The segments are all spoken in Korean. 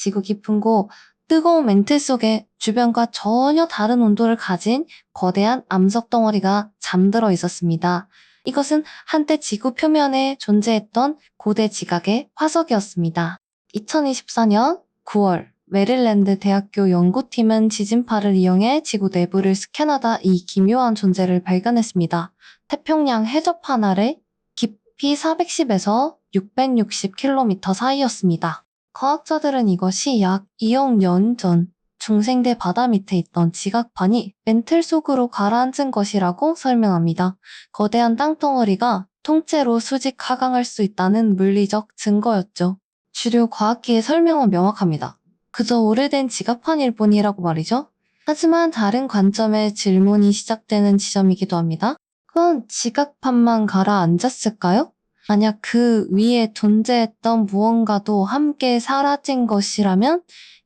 지구 깊은 곳, 뜨거운 맹틀 속에 주변과 전혀 다른 온도를 가진 거대한 암석 덩어리가 잠들어 있었습니다. 이것은 한때 지구 표면에 존재했던 고대 지각의 화석이었습니다. 2024년 9월 메릴랜드 대학교 연구팀은 지진파를 이용해 지구 내부를 스캔하다 이 기묘한 존재를 발견했습니다. 태평양 해저판 아래 깊이 410에서 660km 사이였습니다. 과학자들은 이것이 약 2억 년 전 중생대 바다 밑에 있던 지각판이 멘틀 속으로 가라앉은 것이라고 설명합니다. 거대한 땅덩어리가 통째로 수직 하강할 수 있다는 물리적 증거였죠. 주류 과학계의 설명은 명확합니다. 그저 오래된 지각판일 뿐이라고 말이죠. 하지만 다른 관점의 질문이 시작되는 지점이기도 합니다. 그건 지각판만 가라앉았을까요? 만약 그 위에 존재했던 무언가도 함께 사라진 것이라면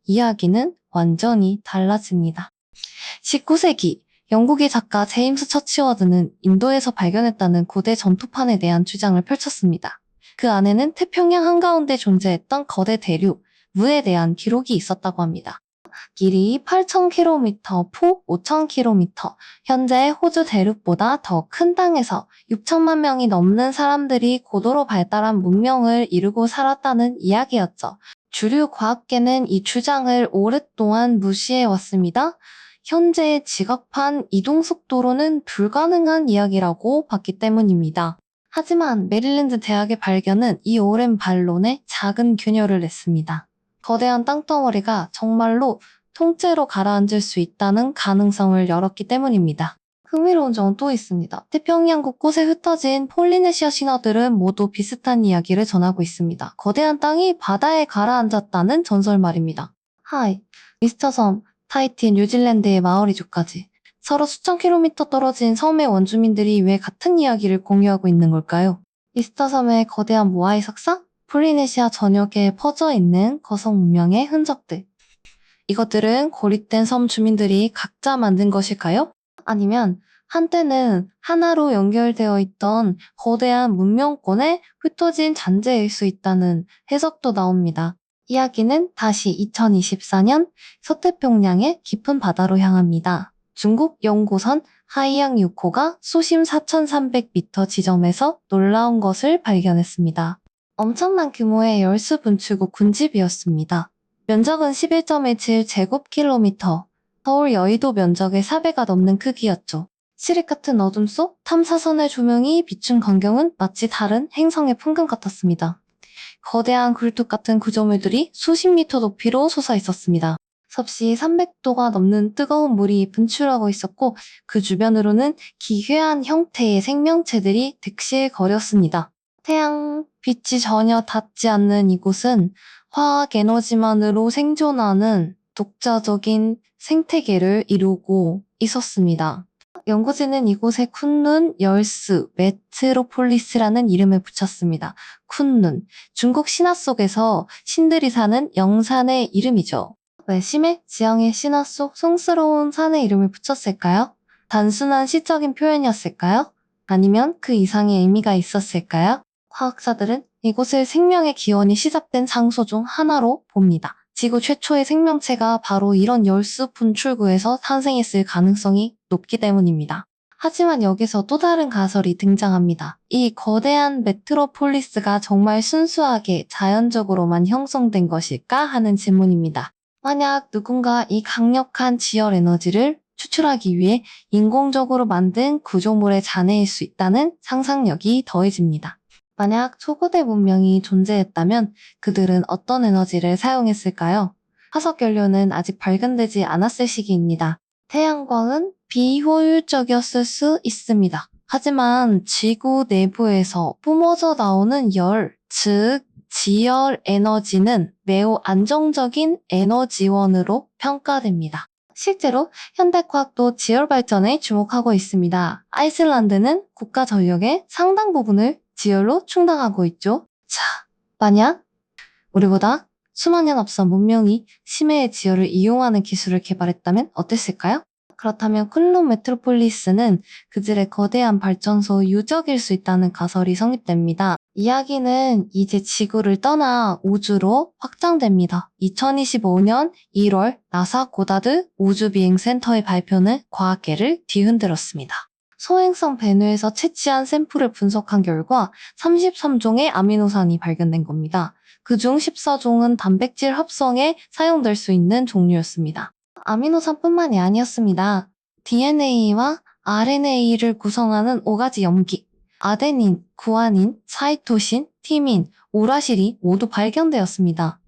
이야기는 완전히 달라집니다. 19세기 영국의 작가 제임스 처치워드는 인도에서 발견했다는 고대 전투판에 대한 주장을 펼쳤습니다. 그 안에는 태평양 한가운데 존재했던 거대 대륙, 무에 대한 기록이 있었다고 합니다. 길이 8,000km, 폭 5,000km, 현재 호주 대륙보다 더 큰 땅에서 6천만 명이 넘는 사람들이 고도로 발달한 문명을 이루고 살았다는 이야기였죠. 주류 과학계는 이 주장을 오랫동안 무시해왔습니다. 현재의 지각판 이동 속도로는 불가능한 이야기라고 봤기 때문입니다. 하지만 메릴랜드 대학의 발견은 이 오랜 반론에 작은 균열을 냈습니다. 거대한 땅덩어리가 정말로 통째로 가라앉을 수 있다는 가능성을 열었기 때문입니다. 흥미로운 점은 또 있습니다. 태평양 곳곳에 흩어진 폴리네시아 신화들은 모두 비슷한 이야기를 전하고 있습니다. 거대한 땅이 바다에 가라앉았다는 전설 말입니다. 하이, 미스터 섬, 타이티, 뉴질랜드의 마오리족까지 서로 수천 킬로미터 떨어진 섬의 원주민들이 왜 같은 이야기를 공유하고 있는 걸까요? 미스터 섬의 거대한 모아이 석상? 폴리네시아 전역에 퍼져 있는 거성 문명의 흔적들. 이것들은 고립된 섬 주민들이 각자 만든 것일까요? 아니면 한때는 하나로 연결되어 있던 거대한 문명권에 흩어진 잔재일 수 있다는 해석도 나옵니다. 이야기는 다시 2024년 서태평양의 깊은 바다로 향합니다. 중국 연구선 하이양 6호가 수심 4,300m 지점에서 놀라운 것을 발견했습니다. 엄청난 규모의 열수 분출구 군집이었습니다. 면적은 11.17제곱킬로미터, 서울 여의도 면적의 4배가 넘는 크기였죠. 칠흑 같은 어둠 속 탐사선의 조명이 비춘 광경은 마치 다른 행성의 풍경 같았습니다. 거대한 굴뚝 같은 구조물들이 수십 미터 높이로 솟아 있었습니다. 섭씨 300도가 넘는 뜨거운 물이 분출하고 있었고 그 주변으로는 기괴한 형태의 생명체들이 득실거렸습니다. 태양 빛이 전혀 닿지 않는 이곳은 화학 에너지만으로 생존하는 독자적인 생태계를 이루고 있었습니다. 연구진은 이곳에 쿤눈 열스 메트로폴리스라는 이름을 붙였습니다. 쿤눈, 중국 신화 속에서 신들이 사는 영산의 이름이죠. 왜 심해 지형의 신화 속 숭스러운 산의 이름을 붙였을까요? 단순한 시적인 표현이었을까요? 아니면 그 이상의 의미가 있었을까요? 과학자들은 이곳을 생명의 기원이 시작된 장소 중 하나로 봅니다. 지구 최초의 생명체가 바로 이런 열수 분출구에서 탄생했을 가능성이 높기 때문입니다. 하지만 여기서 또 다른 가설이 등장합니다. 이 거대한 메트로폴리스가 정말 순수하게 자연적으로만 형성된 것일까 하는 질문입니다. 만약 누군가 이 강력한 지열 에너지를 추출하기 위해 인공적으로 만든 구조물의 잔해일 수 있다는 상상력이 더해집니다. 만약 초고대 문명이 존재했다면 그들은 어떤 에너지를 사용했을까요? 화석 연료는 아직 발견되지 않았을 시기입니다. 태양광은 비효율적이었을 수 있습니다. 하지만 지구 내부에서 뿜어져 나오는 열, 즉 지열 에너지는 매우 안정적인 에너지원으로 평가됩니다. 실제로 현대과학도 지열 발전에 주목하고 있습니다. 아이슬란드는 국가 전력의 상당 부분을 지열로 충당하고 있죠. 자, 만약 우리보다 수만 년 앞선 문명이 심해의 지열을 이용하는 기술을 개발했다면 어땠을까요? 그렇다면 쿤룬 메트로폴리스는 그들의 거대한 발전소 유적일 수 있다는 가설이 성립됩니다. 이야기는 이제 지구를 떠나 우주로 확장됩니다. 2025년 1월 나사 고다드 우주비행센터의 발표는 과학계를 뒤흔들었습니다. 소행성 베누에서 채취한 샘플을 분석한 결과 33종의 아미노산이 발견된 겁니다. 그중 14종은 단백질 합성에 사용될 수 있는 종류였습니다. 아미노산뿐만이 아니었습니다. DNA와 RNA를 구성하는 5가지 염기, 아데닌, 구아닌, 사이토신, 티민, 우라실이 모두 발견되었습니다.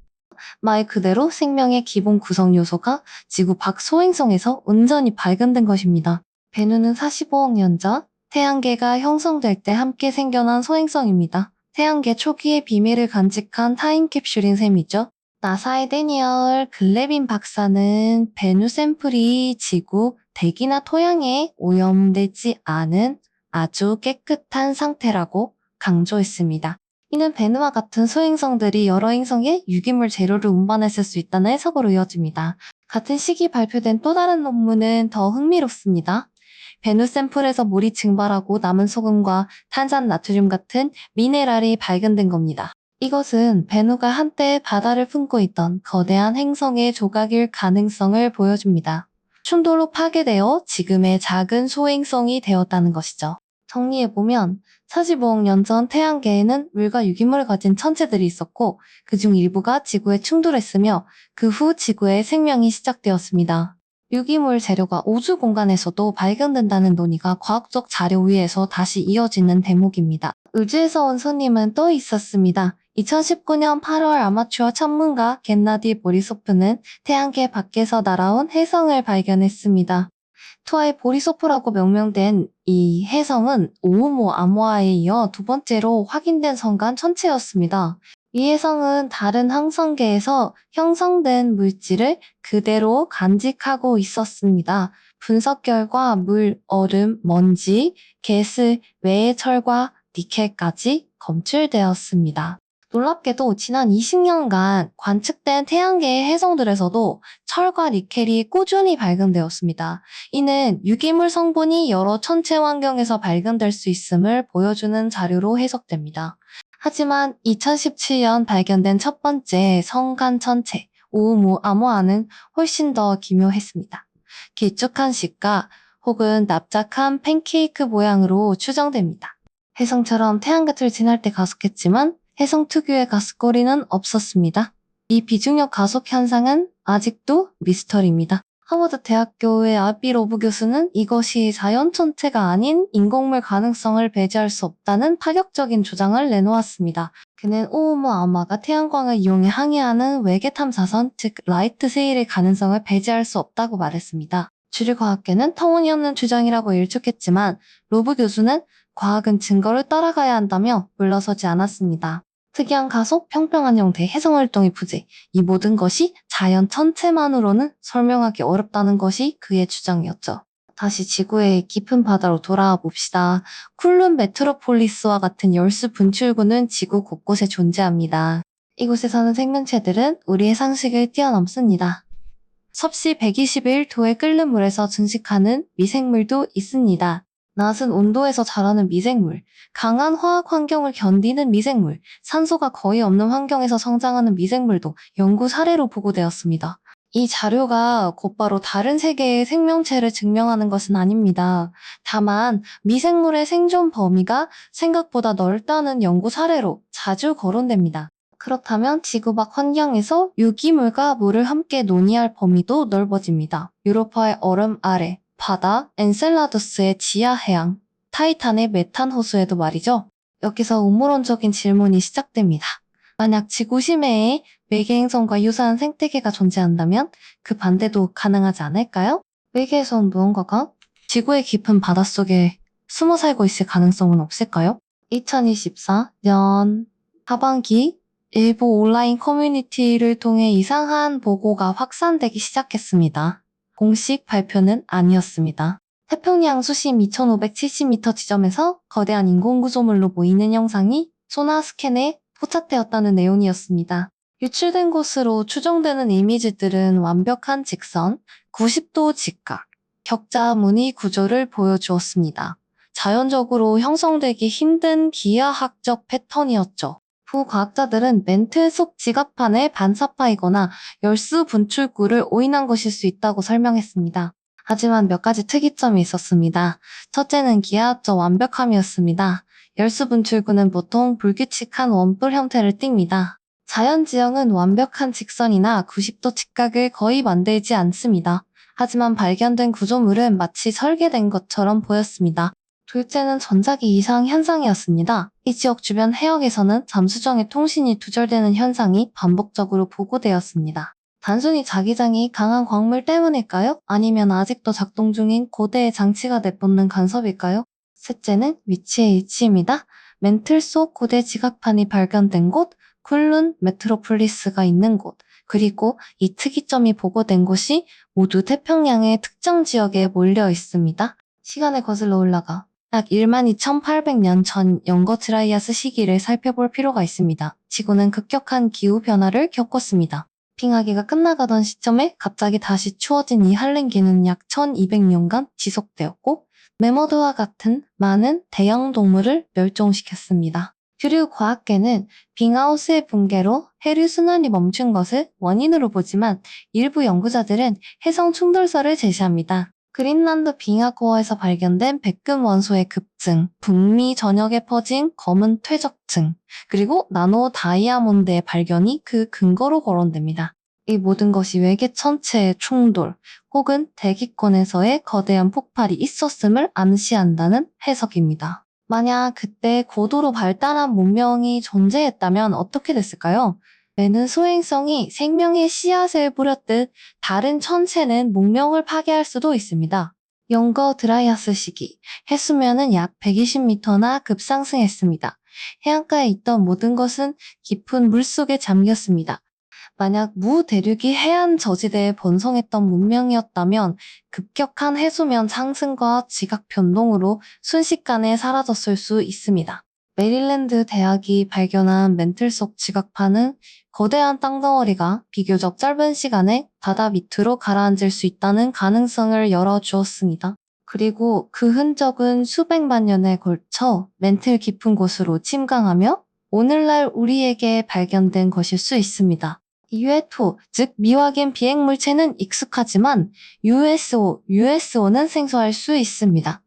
말 그대로 생명의 기본 구성 요소가 지구 밖 소행성에서 온전히 발견된 것입니다. 베누는 45억 년 전 태양계가 형성될 때 함께 생겨난 소행성입니다. 태양계 초기의 비밀을 간직한 타임캡슐인 셈이죠. 나사의 데니얼 글레빈 박사는 베누 샘플이 지구, 대기나 토양에 오염되지 않은 아주 깨끗한 상태라고 강조했습니다. 이는 베누와 같은 소행성들이 여러 행성에 유기물 재료를 운반했을 수 있다는 해석으로 이어집니다. 같은 시기 발표된 또 다른 논문은 더 흥미롭습니다. 베누 샘플에서 물이 증발하고 남은 소금과 탄산 나트륨 같은 미네랄이 발견된 겁니다. 이것은 베누가 한때 바다를 품고 있던 거대한 행성의 조각일 가능성을 보여줍니다. 충돌로 파괴되어 지금의 작은 소행성이 되었다는 것이죠. 정리해보면 45억 년 전 태양계에는 물과 유기물을 가진 천체들이 있었고 그중 일부가 지구에 충돌했으며 그 후 지구에 생명이 시작되었습니다. 유기물 재료가 우주 공간에서도 발견된다는 논의가 과학적 자료 위에서 다시 이어지는 대목입니다. 우주에서 온 손님은 또 있었습니다. 2019년 8월 아마추어 천문가 겐나디 보리소프는 태양계 밖에서 날아온 혜성을 발견했습니다. 투아의 보리소프라고 명명된 이 혜성은 오umuamua 이어 두 번째로 확인된 성간 천체였습니다. 이 혜성은 다른 항성계에서 형성된 물질을 그대로 간직하고 있었습니다. 분석 결과 물, 얼음, 먼지, 게스, 외의 철과 니켈까지 검출되었습니다. 놀랍게도 지난 20년간 관측된 태양계의 혜성들에서도 철과 니켈이 꾸준히 발견되었습니다. 이는 유기물 성분이 여러 천체 환경에서 발견될 수 있음을 보여주는 자료로 해석됩니다. 하지만 2017년 발견된 첫 번째 성간 천체 오umuamua는 훨씬 더 기묘했습니다. 길쭉한 식가 혹은 납작한 팬케이크 모양으로 추정됩니다. 혜성처럼 태양빛을 지날 때 가속했지만 혜성 특유의 가스거리는 없었습니다. 이 비중력 가속 현상은 아직도 미스터리입니다. 하버드 대학교의 아비 로브 교수는 이것이 자연천체가 아닌 인공물 가능성을 배제할 수 없다는 파격적인 주장을 내놓았습니다. 그는 오umuamua 태양광을 이용해 항해하는 외계 탐사선, 즉 라이트 세일의 가능성을 배제할 수 없다고 말했습니다. 주류 과학계는 터무니없는 주장이라고 일축했지만 로브 교수는 과학은 증거를 따라가야 한다며 물러서지 않았습니다. 특이한 가속, 평평한 형태, 해성활동의 부재, 이 모든 것이 자연 천체만으로는 설명하기 어렵다는 것이 그의 주장이었죠. 다시 지구의 깊은 바다로 돌아와 봅시다. 쿨룬 메트로폴리스와 같은 열수 분출구는 지구 곳곳에 존재합니다. 이곳에 사는 생명체들은 우리의 상식을 뛰어넘습니다. 섭씨 121도에 끓는 물에서 증식하는 미생물도 있습니다. 낮은 온도에서 자라는 미생물, 강한 화학 환경을 견디는 미생물, 산소가 거의 없는 환경에서 성장하는 미생물도 연구 사례로 보고되었습니다. 이 자료가 곧바로 다른 세계의 생명체를 증명하는 것은 아닙니다. 다만 미생물의 생존 범위가 생각보다 넓다는 연구 사례로 자주 거론됩니다. 그렇다면 지구 밖 환경에서 유기물과 물을 함께 논의할 범위도 넓어집니다. 유로파의 얼음 아래, 바다, 엔셀라두스의 지하 해양, 타이탄의 메탄 호수에도 말이죠. 여기서 음모론적인 질문이 시작됩니다. 만약 지구 심해에 외계 행성과 유사한 생태계가 존재한다면 그 반대도 가능하지 않을까요? 외계에서 온 무언가가 지구의 깊은 바닷속에 숨어 살고 있을 가능성은 없을까요? 2024년 하반기 일부 온라인 커뮤니티를 통해 이상한 보고가 확산되기 시작했습니다. 공식 발표는 아니었습니다. 태평양 수심 2570m 지점에서 거대한 인공구조물로 보이는 형상이 소나 스캔에 포착되었다는 내용이었습니다. 유출된 것으로 추정되는 이미지들은 완벽한 직선, 90도 직각, 격자 무늬 구조를 보여주었습니다. 자연적으로 형성되기 힘든 기하학적 패턴이었죠. 후 과학자들은 멘틀 속 지각판의 반사파이거나 열수 분출구를 오인한 것일 수 있다고 설명했습니다. 하지만 몇 가지 특이점이 있었습니다. 첫째는 기하학적 완벽함이었습니다. 열수 분출구는 보통 불규칙한 원뿔 형태를 띱니다. 자연지형은 완벽한 직선이나 90도 직각을 거의 만들지 않습니다. 하지만 발견된 구조물은 마치 설계된 것처럼 보였습니다. 둘째는 전자기 이상 현상이었습니다. 이 지역 주변 해역에서는 잠수정의 통신이 두절되는 현상이 반복적으로 보고되었습니다. 단순히 자기장이 강한 광물 때문일까요? 아니면 아직도 작동 중인 고대의 장치가 내뿜는 간섭일까요? 셋째는 위치의 일치입니다. 멘틀 속 고대 지각판이 발견된 곳, 쿨룬 메트로폴리스가 있는 곳, 그리고 이 특이점이 보고된 곳이 모두 태평양의 특정 지역에 몰려 있습니다. 시간을 거슬러 올라가 약 12,800년 전 영거 드라이아스 시기를 살펴볼 필요가 있습니다. 지구는 급격한 기후 변화를 겪었습니다. 빙하기가 끝나가던 시점에 갑자기 다시 추워진 이 한랭기는 약 1200년간 지속되었고 매머드와 같은 많은 대형 동물을 멸종시켰습니다. 주류 과학계는 빙하우스의 붕괴로 해류 순환이 멈춘 것을 원인으로 보지만 일부 연구자들은 해성 충돌설을 제시합니다. 그린란드 빙하코어에서 발견된 백금 원소의 급증, 북미 전역에 퍼진 검은 퇴적층, 그리고 나노 다이아몬드의 발견이 그 근거로 거론됩니다. 이 모든 것이 외계 천체의 충돌 혹은 대기권에서의 거대한 폭발이 있었음을 암시한다는 해석입니다. 만약 그때 고도로 발달한 문명이 존재했다면 어떻게 됐을까요? 매는 소행성이 생명의 씨앗을 뿌렸듯 다른 천체는 문명을 파괴할 수도 있습니다. 영거 드라이아스 시기, 해수면은 약 120m나 급상승했습니다. 해안가에 있던 모든 것은 깊은 물속에 잠겼습니다. 만약 무 대륙이 해안 저지대에 번성했던 문명이었다면 급격한 해수면 상승과 지각 변동으로 순식간에 사라졌을 수 있습니다. 메릴랜드 대학이 발견한 멘틀 속 지각판은 거대한 땅덩어리가 비교적 짧은 시간에 바다 밑으로 가라앉을 수 있다는 가능성을 열어주었습니다. 그리고 그 흔적은 수백만 년에 걸쳐 멘틀 깊은 곳으로 침강하며 오늘날 우리에게 발견된 것일 수 있습니다. UFO, 즉 미확인 비행물체는 익숙하지만 USO는 생소할 수 있습니다.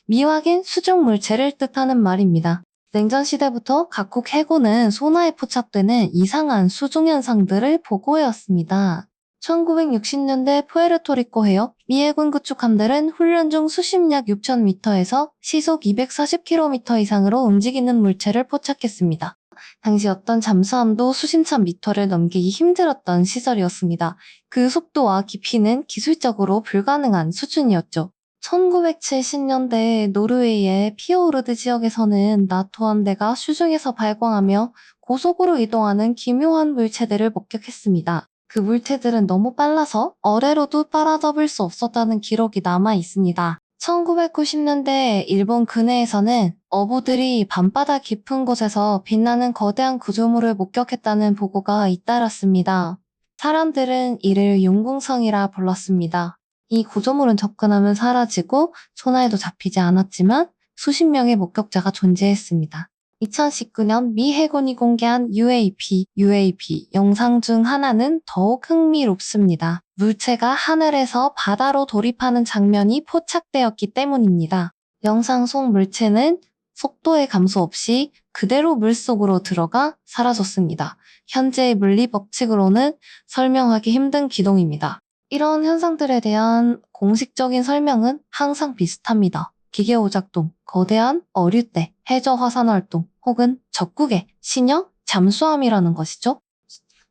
미확인 수중물체를 뜻하는 말입니다. 냉전 시대부터 각국 해군은 소나에 포착되는 이상한 수중 현상들을 보고해왔습니다. 1960년대 푸에르토리코 해역 미 해군 구축함들은 훈련 중 수심약 6,000m에서 시속 240km 이상으로 움직이는 물체를 포착했습니다. 당시 어떤 잠수함도 수심천 미터를 넘기기 힘들었던 시절이었습니다. 그 속도와 깊이는 기술적으로 불가능한 수준이었죠. 1970년대 노르웨이의 피오르드 지역에서는 나토 함대가 수중에서 발광하며 고속으로 이동하는 기묘한 물체들을 목격했습니다. 그 물체들은 너무 빨라서 어뢰로도 따라잡을 수 없었다는 기록이 남아 있습니다. 1990년대 일본 근해에서는 어부들이 밤바다 깊은 곳에서 빛나는 거대한 구조물을 목격했다는 보고가 잇따랐습니다. 사람들은 이를 용궁성이라 불렀습니다. 이 구조물은 접근하면 사라지고 소나에도 잡히지 않았지만 수십 명의 목격자가 존재했습니다. 2019년 미 해군이 공개한 UAP 영상 중 하나는 더욱 흥미롭습니다. 물체가 하늘에서 바다로 돌입하는 장면이 포착되었기 때문입니다. 영상 속 물체는 속도의 감소 없이 그대로 물속으로 들어가 사라졌습니다. 현재의 물리 법칙으로는 설명하기 힘든 기동입니다. 이런 현상들에 대한 공식적인 설명은 항상 비슷합니다. 기계오작동, 거대한 어류대, 해저 화산 활동, 혹은 적국의 신형 잠수함이라는 것이죠.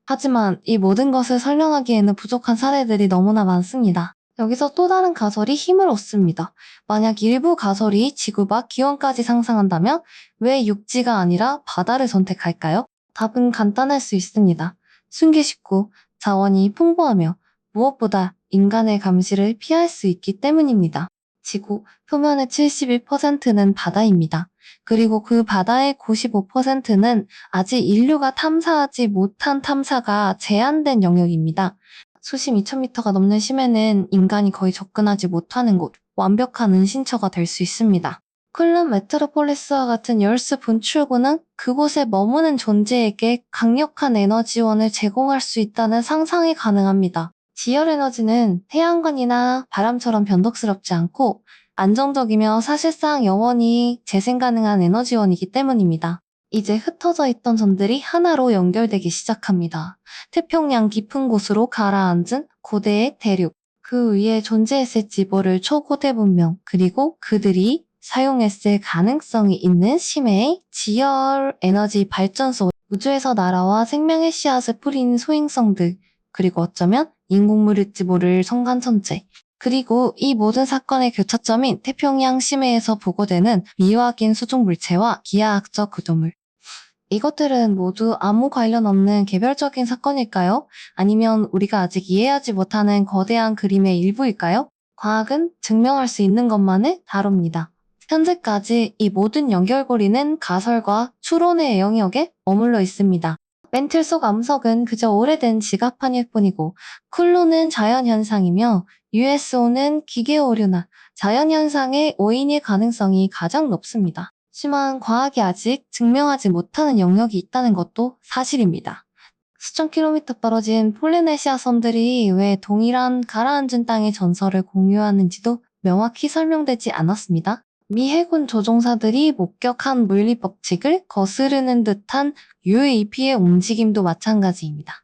하지만 이 모든 것을 설명하기에는 부족한 사례들이 너무나 많습니다. 여기서 또 다른 가설이 힘을 얻습니다. 만약 일부 가설이 지구 밖 기원까지 상상한다면 왜 육지가 아니라 바다를 선택할까요? 답은 간단할 수 있습니다. 숨기 쉽고 자원이 풍부하며 무엇보다 인간의 감시를 피할 수 있기 때문입니다. 지구 표면의 71%는 바다입니다. 그리고 그 바다의 95%는 아직 인류가 탐사하지 못한 탐사가 제한된 영역입니다. 수심 2,000m가 넘는 심해는 인간이 거의 접근하지 못하는 곳, 완벽한 은신처가 될 수 있습니다. 클럽 메트로폴리스와 같은 열수 분출구는 그곳에 머무는 존재에게 강력한 에너지원을 제공할 수 있다는 상상이 가능합니다. 지열 에너지는 태양광이나 바람처럼 변덕스럽지 않고 안정적이며 사실상 영원히 재생 가능한 에너지원이기 때문입니다. 이제 흩어져 있던 점들이 하나로 연결되기 시작합니다. 태평양 깊은 곳으로 가라앉은 고대의 대륙, 그 위에 존재했을지 모를 초고대 문명, 그리고 그들이 사용했을 가능성이 있는 심해의 지열 에너지 발전소, 우주에서 날아와 생명의 씨앗을 뿌린 소행성들, 그리고 어쩌면 인공물일지 모를 성간천체. 그리고 이 모든 사건의 교차점인 태평양 심해에서 보고되는 미확인 수중 물체와 기하학적 구조물. 이것들은 모두 아무 관련 없는 개별적인 사건일까요? 아니면 우리가 아직 이해하지 못하는 거대한 그림의 일부일까요? 과학은 증명할 수 있는 것만을 다룹니다. 현재까지 이 모든 연결고리는 가설과 추론의 영역에 머물러 있습니다. 멘틀 속 암석은 그저 오래된 지갑판일 뿐이고, 쿨루는 자연현상이며 USO는 기계 오류나 자연현상의 오인일 가능성이 가장 높습니다. 하지만 과학이 아직 증명하지 못하는 영역이 있다는 것도 사실입니다. 수천 킬로미터 떨어진 폴리네시아 섬들이 왜 동일한 가라앉은 땅의 전설을 공유하는지도 명확히 설명되지 않았습니다. 미 해군 조종사들이 목격한 물리 법칙을 거스르는 듯한 UAP의 움직임도 마찬가지입니다.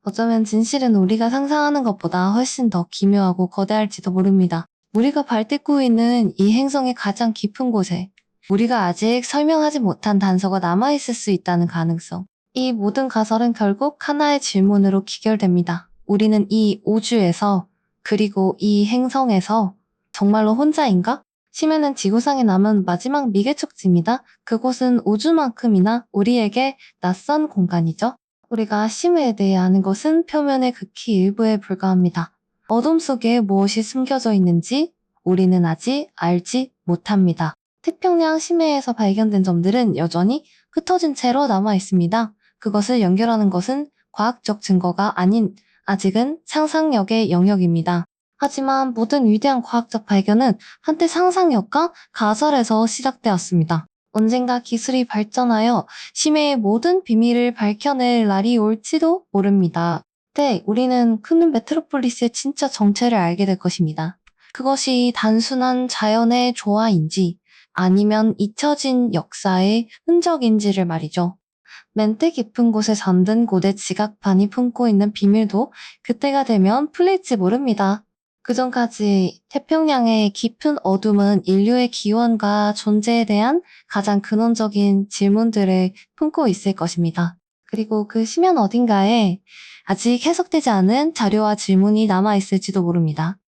어쩌면 진실은 우리가 상상하는 것보다 훨씬 더 기묘하고 거대할지도 모릅니다. 우리가 발딛고 있는 이 행성의 가장 깊은 곳에 우리가 아직 설명하지 못한 단서가 남아있을 수 있다는 가능성. 이 모든 가설은 결국 하나의 질문으로 귀결됩니다. 우리는 이 우주에서, 그리고 이 행성에서 정말로 혼자인가? 심해는 지구상에 남은 마지막 미개척지입니다. 그곳은 우주만큼이나 우리에게 낯선 공간이죠. 우리가 심해에 대해 아는 것은 표면의 극히 일부에 불과합니다. 어둠 속에 무엇이 숨겨져 있는지 우리는 아직 알지 못합니다. 태평양 심해에서 발견된 점들은 여전히 흩어진 채로 남아 있습니다. 그것을 연결하는 것은 과학적 증거가 아닌 아직은 상상력의 영역입니다. 하지만 모든 위대한 과학적 발견은 한때 상상력과 가설에서 시작되었습니다. 언젠가 기술이 발전하여 심해의 모든 비밀을 밝혀낼 날이 올지도 모릅니다. 그때 우리는 큰 메트로폴리스의 진짜 정체를 알게 될 것입니다. 그것이 단순한 자연의 조화인지 아니면 잊혀진 역사의 흔적인지를 말이죠. 멘트 깊은 곳에 잠든 고대 지각판이 품고 있는 비밀도 그때가 되면 풀릴지 모릅니다. 그전까지 태평양의 깊은 어둠은 인류의 기원과 존재에 대한 가장 근원적인 질문들을 품고 있을 것입니다. 그리고 그 심연 어딘가에 아직 해석되지 않은 자료와 질문이 남아있을지도 모릅니다.